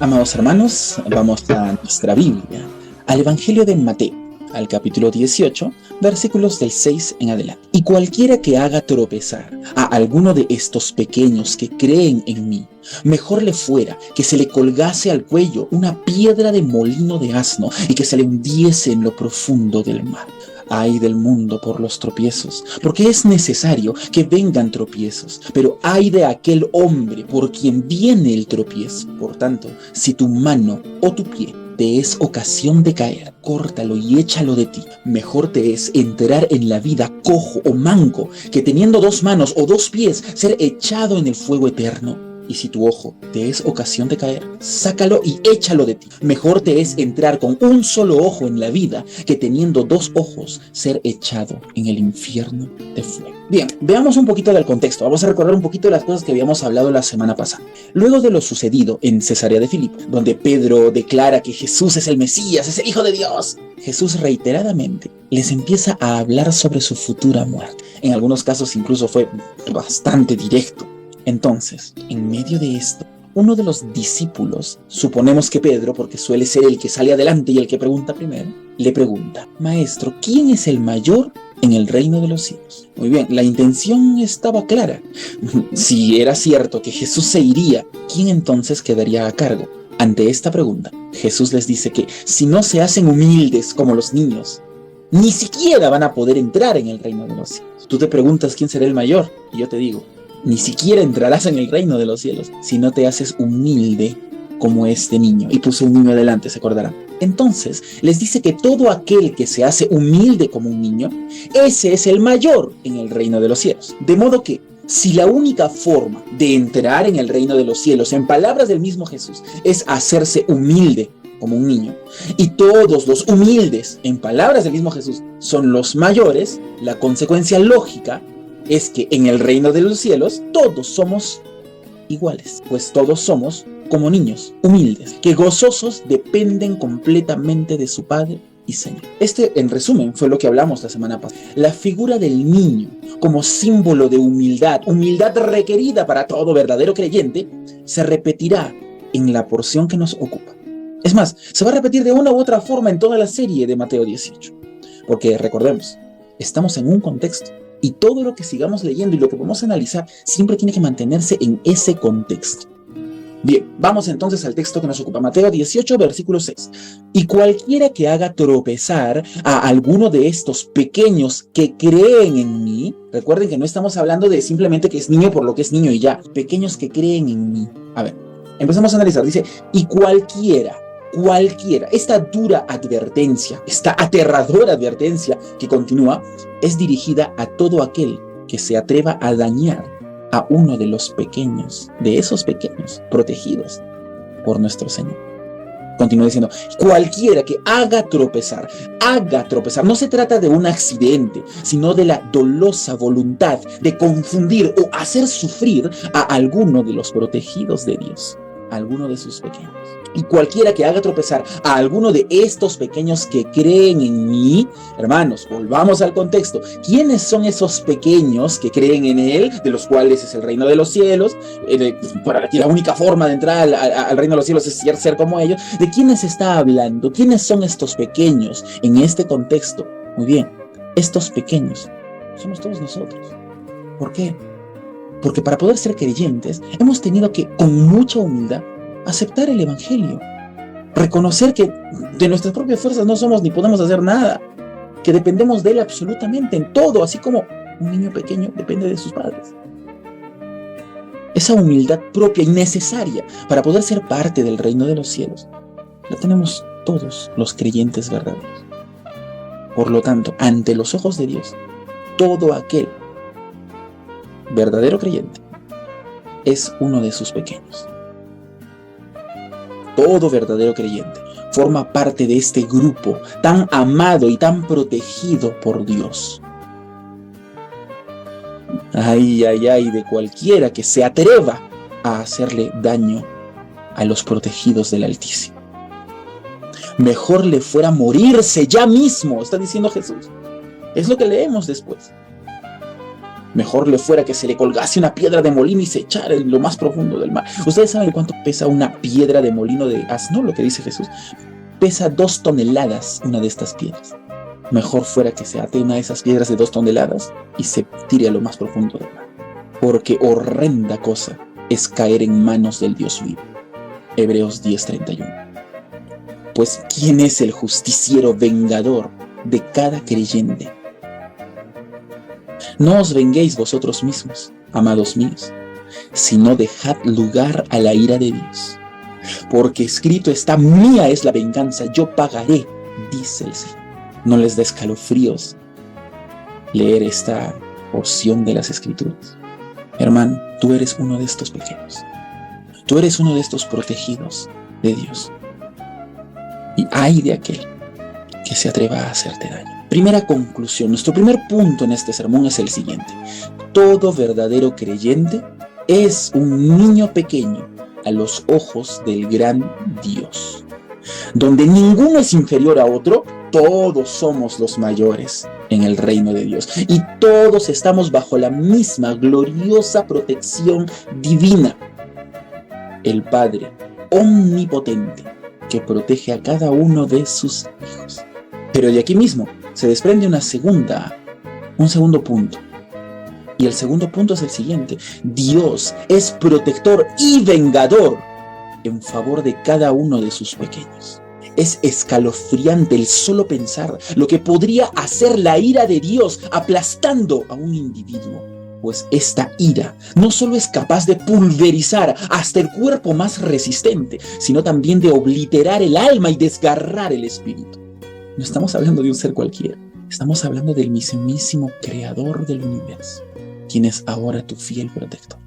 Amados hermanos, vamos a nuestra Biblia, al Evangelio de Mateo, al capítulo 18, versículos del 6 en adelante. Y cualquiera que haga tropezar a alguno de estos pequeños que creen en mí, mejor le fuera que se le colgase al cuello una piedra de molino de asno y que se le hundiese en lo profundo del mar. Ay del mundo por los tropiezos, porque es necesario que vengan tropiezos, pero ay de aquel hombre por quien viene el tropiezo. Por tanto, si tu mano o tu pie te es ocasión de caer, córtalo y échalo de ti. Mejor te es entrar en la vida cojo o manco, que teniendo 2 manos o 2 pies, ser echado en el fuego eterno. Y si tu ojo te es ocasión de caer, sácalo y échalo de ti. Mejor te es entrar con un solo ojo en la vida, que teniendo 2 ojos, ser echado en el infierno de fuego. Bien, veamos un poquito del contexto. Vamos a recordar un poquito de las cosas que habíamos hablado la semana pasada. Luego de lo sucedido en Cesarea de Filipo, donde Pedro declara que Jesús es el Mesías, es el Hijo de Dios, Jesús reiteradamente les empieza a hablar sobre su futura muerte. En algunos casos incluso fue bastante directo. Entonces, en medio de esto, uno de los discípulos, suponemos que Pedro, porque suele ser el que sale adelante y el que pregunta primero, le pregunta: Maestro, ¿quién es el mayor en el reino de los cielos? Muy bien, la intención estaba clara. Si era cierto que Jesús se iría, ¿quién entonces quedaría a cargo? Ante esta pregunta, Jesús les dice que si no se hacen humildes como los niños, ni siquiera van a poder entrar en el reino de los cielos. Tú te preguntas quién será el mayor, y yo te digo: ni siquiera entrarás en el reino de los cielos si no te haces humilde como este niño. Y puse un niño adelante, se acordarán. Entonces, les dice que todo aquel que se hace humilde como un niño, ese es el mayor en el reino de los cielos. De modo que, si la única forma de entrar en el reino de los cielos, en palabras del mismo Jesús, es hacerse humilde como un niño, y todos los humildes, en palabras del mismo Jesús, son los mayores, la consecuencia lógica es que en el reino de los cielos todos somos iguales, pues todos somos como niños, humildes, que gozosos dependen completamente de su Padre y Señor. En resumen, fue lo que hablamos la semana pasada. La figura del niño como símbolo de humildad requerida para todo verdadero creyente, se repetirá en la porción que nos ocupa. Es más, se va a repetir de una u otra forma en toda la serie de Mateo 18, porque recordemos, estamos en un contexto. Y todo lo que sigamos leyendo y lo que vamos a analizar siempre tiene que mantenerse en ese contexto. Bien, vamos entonces al texto que nos ocupa. Mateo 18, versículo 6. Y cualquiera que haga tropezar a alguno de estos pequeños que creen en mí, recuerden que no estamos hablando de simplemente que es niño por lo que es niño y ya. Pequeños que creen en mí. A ver, empezamos a analizar. Dice, y cualquiera, esta dura advertencia, esta aterradora advertencia que continúa, es dirigida a todo aquel que se atreva a dañar a uno de los pequeños, de esos pequeños protegidos por nuestro Señor. Continúa diciendo, cualquiera que haga tropezar. No se trata de un accidente, sino de la dolosa voluntad de confundir o hacer sufrir a alguno de los protegidos de Dios, a alguno de sus pequeños. Y cualquiera que haga tropezar a alguno de estos pequeños que creen en mí, hermanos, volvamos al contexto. ¿Quiénes son esos pequeños que creen en Él, de los cuales es el reino de los cielos? Para que la única forma de entrar al reino de los cielos es ser como ellos. ¿De quiénes está hablando? ¿Quiénes son estos pequeños en este contexto? Muy bien, estos pequeños somos todos nosotros. ¿Por qué? Porque para poder ser creyentes hemos tenido que, con mucha humildad, aceptar el Evangelio, reconocer que de nuestras propias fuerzas no somos ni podemos hacer nada, que dependemos de Él absolutamente en todo, así como un niño pequeño depende de sus padres. Esa humildad propia y necesaria para poder ser parte del reino de los cielos, la tenemos todos los creyentes verdaderos. Por lo tanto, ante los ojos de Dios, todo aquel verdadero creyente es uno de sus pequeños. Todo verdadero creyente forma parte de este grupo tan amado y tan protegido por Dios. Ay, ay, ay de cualquiera que se atreva a hacerle daño a los protegidos del Altísimo. Mejor le fuera morirse ya mismo, está diciendo Jesús. Es lo que leemos después. Mejor le fuera que se le colgase una piedra de molino y se echara en lo más profundo del mar. ¿Ustedes saben cuánto pesa una piedra de molino de asno? Lo que dice Jesús. Pesa 2 toneladas una de estas piedras. Mejor fuera que se ate una de esas piedras de 2 toneladas y se tire a lo más profundo del mar. Porque horrenda cosa es caer en manos del Dios vivo. Hebreos 10:31. Pues, ¿quién es el justiciero vengador de cada creyente? No os venguéis vosotros mismos, amados míos, sino dejad lugar a la ira de Dios. Porque escrito está: mía es la venganza, yo pagaré, dice el Señor. ¿No les da escalofríos leer esta porción de las Escrituras? Hermano, tú eres uno de estos pequeños. Tú eres uno de estos protegidos de Dios. Y ay de aquel que se atreva a hacerte daño. Primera conclusión, nuestro primer punto en este sermón es el siguiente. Todo verdadero creyente es un niño pequeño a los ojos del gran Dios. Donde ninguno es inferior a otro, todos somos los mayores en el reino de Dios. Y todos estamos bajo la misma gloriosa protección divina. El Padre omnipotente que protege a cada uno de sus hijos. Pero de aquí mismo se desprende un segundo punto. Y el segundo punto es el siguiente. Dios es protector y vengador en favor de cada uno de sus pequeños. Es escalofriante el solo pensar lo que podría hacer la ira de Dios aplastando a un individuo. Pues esta ira no solo es capaz de pulverizar hasta el cuerpo más resistente, sino también de obliterar el alma y desgarrar el espíritu. No estamos hablando de un ser cualquiera, estamos hablando del mismísimo creador del universo, quien es ahora tu fiel protector.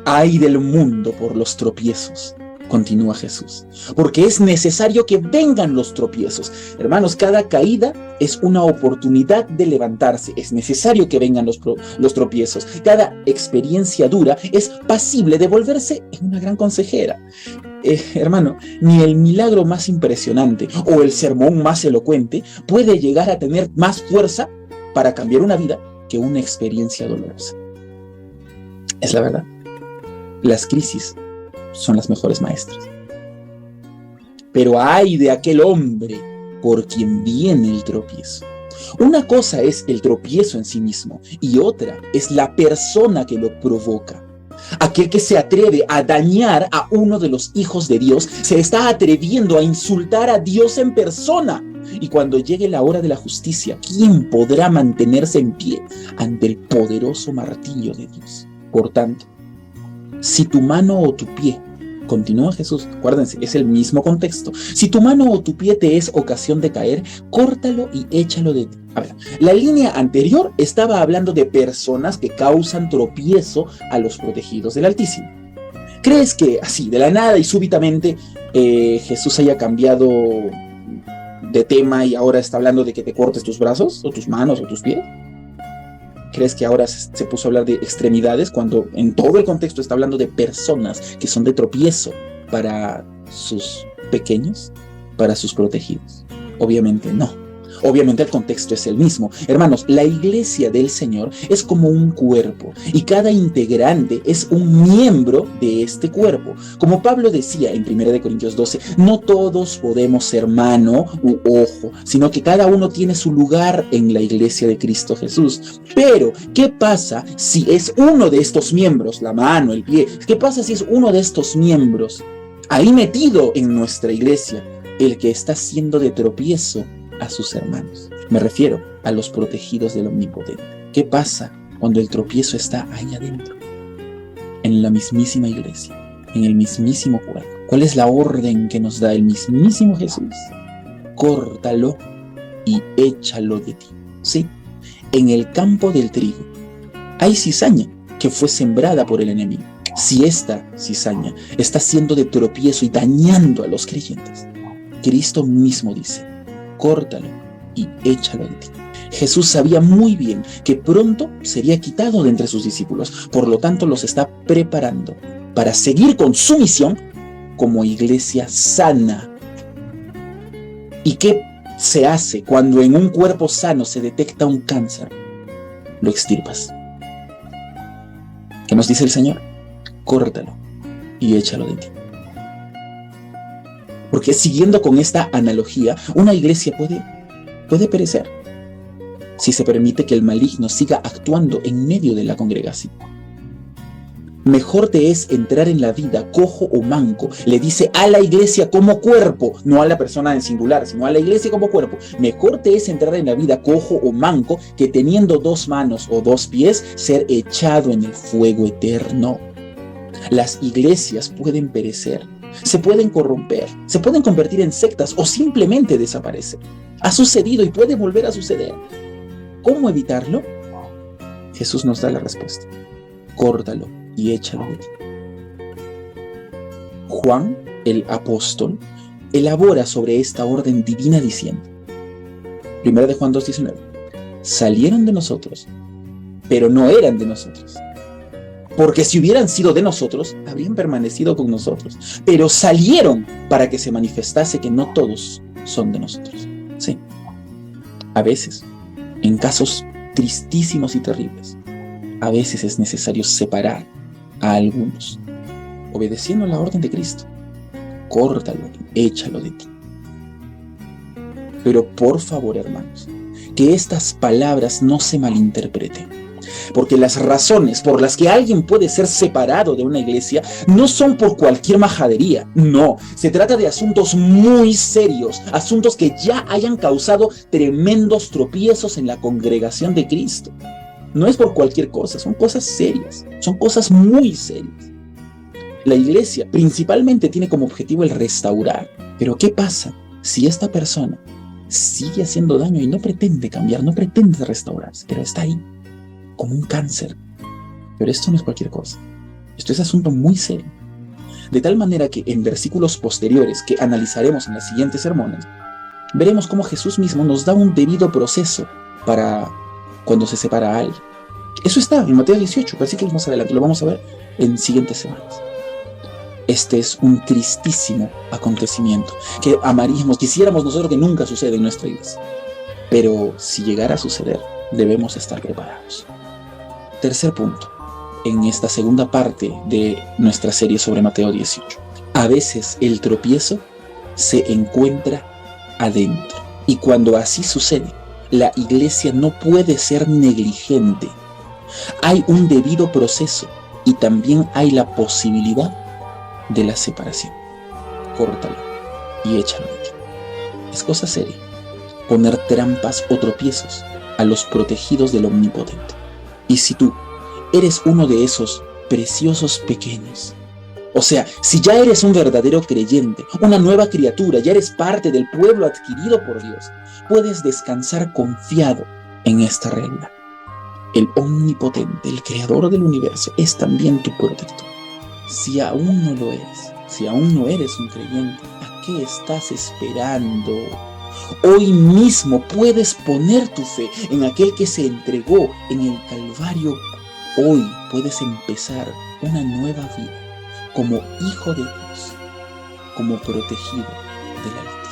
Ay del mundo por los tropiezos, continúa Jesús, porque es necesario que vengan los tropiezos. Hermanos, cada caída es una oportunidad de levantarse, es necesario que vengan los tropiezos. Cada experiencia dura es pasible de volverse en una gran consejera. Hermano, ni el milagro más impresionante o el sermón más elocuente puede llegar a tener más fuerza para cambiar una vida que una experiencia dolorosa. Es la verdad. Las crisis son las mejores maestras. Pero ay de aquel hombre por quien viene el tropiezo. Una cosa es el tropiezo en sí mismo y otra es la persona que lo provoca. Aquel que se atreve a dañar a uno de los hijos de Dios se está atreviendo a insultar a Dios en persona. Y cuando llegue la hora de la justicia, ¿quién podrá mantenerse en pie ante el poderoso martillo de Dios? Por tanto, si tu mano o tu pie, continúa Jesús, acuérdense, es el mismo contexto. Si tu mano o tu pie te es ocasión de caer, córtalo y échalo de ti. A ver, la línea anterior estaba hablando de personas que causan tropiezo a los protegidos del Altísimo. ¿Crees que así, de la nada y súbitamente, Jesús haya cambiado de tema y ahora está hablando de que te cortes tus brazos, o tus manos, o tus pies? ¿Crees que ahora se puso a hablar de extremidades cuando en todo el contexto está hablando de personas que son de tropiezo para sus pequeños, para sus protegidos? Obviamente no. Obviamente el contexto es el mismo. Hermanos, la iglesia del Señor es como un cuerpo y cada integrante es un miembro de este cuerpo. Como Pablo decía en 1 Corintios 12, no todos podemos ser mano u ojo, sino que cada uno tiene su lugar en la iglesia de Cristo Jesús. Pero, ¿qué pasa si es uno de estos miembros, la mano, el pie? ¿Qué pasa si es uno de estos miembros ahí metido en nuestra iglesia, el que está siendo de tropiezo a sus hermanos? Me refiero a los protegidos del Omnipotente. ¿Qué pasa cuando el tropiezo está ahí adentro? En la mismísima iglesia, en el mismísimo cuerpo. ¿Cuál es la orden que nos da el mismísimo Jesús? Córtalo y échalo de ti. Sí, en el campo del trigo hay cizaña que fue sembrada por el enemigo. Si esta cizaña está siendo de tropiezo y dañando a los creyentes, Cristo mismo dice, córtalo y échalo de ti. Jesús sabía muy bien que pronto sería quitado de entre sus discípulos, por lo tanto los está preparando para seguir con su misión como iglesia sana. ¿Y qué se hace cuando en un cuerpo sano se detecta un cáncer? lo extirpas. ¿Qué nos dice el Señor? Córtalo y échalo de ti. Porque siguiendo con esta analogía, una iglesia puede perecer si se permite que el maligno siga actuando en medio de la congregación. Mejor te es entrar en la vida cojo o manco, le dice a la iglesia como cuerpo, no a la persona en singular, sino a la iglesia como cuerpo. Mejor te es entrar en la vida cojo o manco que teniendo 2 manos o 2 pies ser echado en el fuego eterno. Las iglesias pueden perecer, se pueden corromper, se pueden convertir en sectas o simplemente desaparecer. Ha sucedido y puede volver a suceder. ¿Cómo evitarlo? Jesús nos da la respuesta. Córtalo y échalo de ti. Juan, el apóstol, elabora sobre esta orden divina diciendo, 1 Juan 2:19, salieron de nosotros, pero no eran de nosotros. Porque si hubieran sido de nosotros, habrían permanecido con nosotros. Pero salieron para que se manifestase que no todos son de nosotros. Sí. A veces, en casos tristísimos y terribles, a veces es necesario separar a algunos, obedeciendo la orden de Cristo. Córtalo, échalo de ti. Pero por favor, hermanos, que estas palabras no se malinterpreten. Porque las razones por las que alguien puede ser separado de una iglesia no son por cualquier majadería. No, se trata de asuntos muy serios, asuntos que ya hayan causado tremendos tropiezos en la congregación de Cristo. No es por cualquier cosa, son cosas serias, son cosas muy serias. La iglesia principalmente tiene como objetivo el restaurar. Pero ¿qué pasa si esta persona sigue haciendo daño y no pretende cambiar, no pretende restaurarse, pero está ahí como un cáncer? Pero esto no es cualquier cosa. Esto es asunto muy serio. De tal manera que en versículos posteriores que analizaremos en las siguientes sermones, veremos cómo Jesús mismo nos da un debido proceso para cuando se separa a alguien. Eso está en Mateo 18, versículos más adelante. Lo vamos a ver en siguientes semanas. Este es un tristísimo acontecimiento que amaríamos, quisiéramos nosotros que nunca suceda en nuestra iglesia. Pero si llegara a suceder, debemos estar preparados. Tercer punto, en esta segunda parte de nuestra serie sobre Mateo 18. A veces el tropiezo se encuentra adentro. Y cuando así sucede, la iglesia no puede ser negligente. Hay un debido proceso y también hay la posibilidad de la separación. Córtalo y échalo de ti. Es cosa seria poner trampas o tropiezos a los protegidos del Omnipotente. Y si tú eres uno de esos preciosos pequeños, o sea, si ya eres un verdadero creyente, una nueva criatura, ya eres parte del pueblo adquirido por Dios, puedes descansar confiado en esta regla. El Omnipotente, el Creador del universo, es también tu protector. Si aún no lo eres, si aún no eres un creyente, ¿a qué estás esperando? Hoy mismo puedes poner tu fe en aquel que se entregó en el Calvario. Hoy puedes empezar una nueva vida como hijo de Dios, como protegido del Altísimo.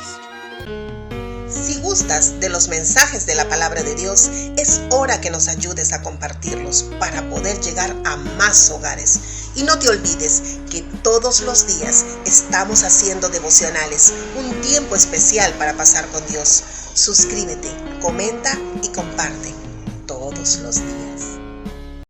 Si gustas de los mensajes de la Palabra de Dios, es hora que nos ayudes a compartirlos para poder llegar a más hogares. Y no te olvides que todos los días estamos haciendo devocionales, un tiempo especial para pasar con Dios. Suscríbete, comenta y comparte todos los días.